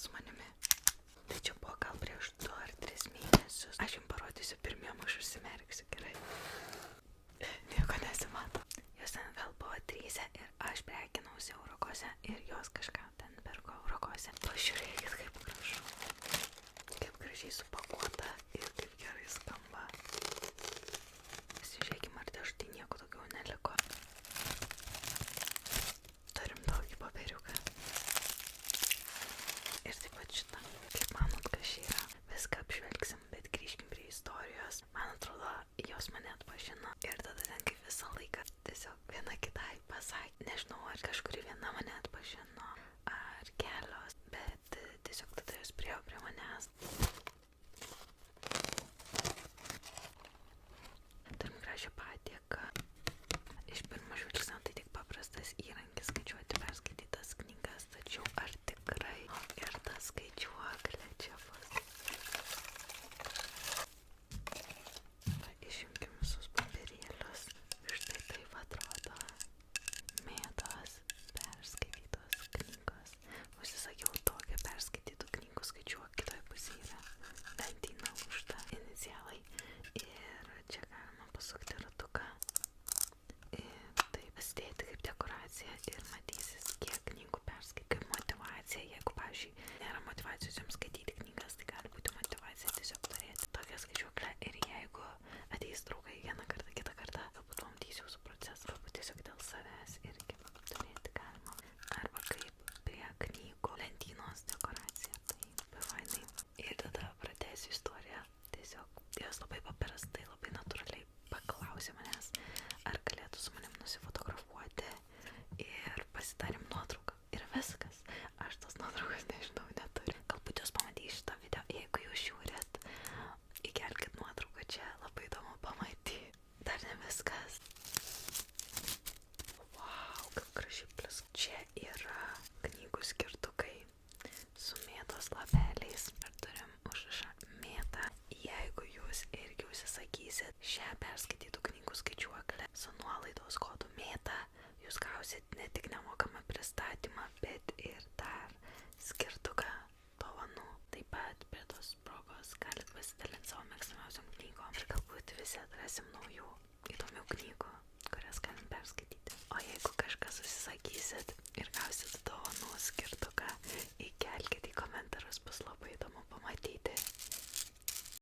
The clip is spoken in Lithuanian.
su manimi. Tai čia buvo gal prieš 2 ar 3 mėnesius. Aš jums parodysiu pirmiem, aš užsimerksiu, gerai. Nieko nesimato. Jos ten vėl buvo 3 ir aš prekinausi Eurokose ir jos kažką ten pirko Eurokose. Pažiūrėkit, kaip gražu. Kaip gražiai supakuota ir kaip gerai skamba. Pasižiūrėkim, ar dėžutėj nieko daugiau neliko. Turim tokį popieriuką. Ir taip pat šitą. Kaip manot, kas čia yra? Viską apžvelgsim, bet grįžkim prie istorijos. Man atrodo, jos mane atpažino. Ir tada ten kaip visą laiką tiesiog viena kitai pasakė. Nežinau, ar kažkuri viena mane atpažino, ar kelios, bet tiesiog tada jos priėjo prie manęs. Turim gražią padėką. Iš pirmo žvilgsnio tai tik paprastas įrankis skaičiuoti perskaitytas knygas, tačiau ar tikrai ir ta skaičiuoklė čia bus? Išjunkim visus popierėlius. Štai taip atrodo Mėtos perskaitytos knygos. Užsisakiau tokią perskaitytų knygų skaičiuoklę, toj pusėje yra lentyna užta inicialai ir čia galima pasukti ratuką. Tai pasidėti kaip dekoracija ir matysis, kiek knygų perskaitai, kaip motivacija. Jeigu, pavyzdžiui, nėra motivacijos jums skaityti knygas, tai gali būti motivacija tiesiog turėti tokią skaičiuoklę. Ir jeigu ateis draugai vieną kartą, kitą kartą, galbūt pamatys jūsų procesą, galbūt tiesiog dėl savęs irgi turėti galima. Arba kaip prie knygų lentynos dekoracija. Tai fainai. Ir tada pradėsiu istoriją. Tiesiog jos labai paprastai, labai natūraliai paklausė manęs, ar galėtų su manim nusifotografuoti ir pasidarėm nuotrauką. Ir viskas. Aš tos nuotraukos nežinau, neturiu. Galbūt jūs pamatys šitą video, jeigu jūs žiūrit. Įkelkit nuotrauką čia, labai įdomu pamatyti. Dar ne viskas. Wow, kaip gražiai plus. Čia yra knygų skirtukai su Mėtos lapeliais. Ir turim užrašą Mėta. Jeigu jūs irgi užsisakysit šią perskaitytų knygų skaičiuoklę su nuolaidos kodu Mėta, jūs gausit ne tik nemokamą pristatymą, bet ir dar skirtuką dovanų. Taip pat prie tos progos galit pasidalinti savo mėgstamiausiom knygom ir galbūt visi atrasim naujų įdomių knygų, kurias galim perskaityti. O jeigu kažkas užsisakysit ir gausit dovanų skirtuką, įkelkit į komentarus, bus labai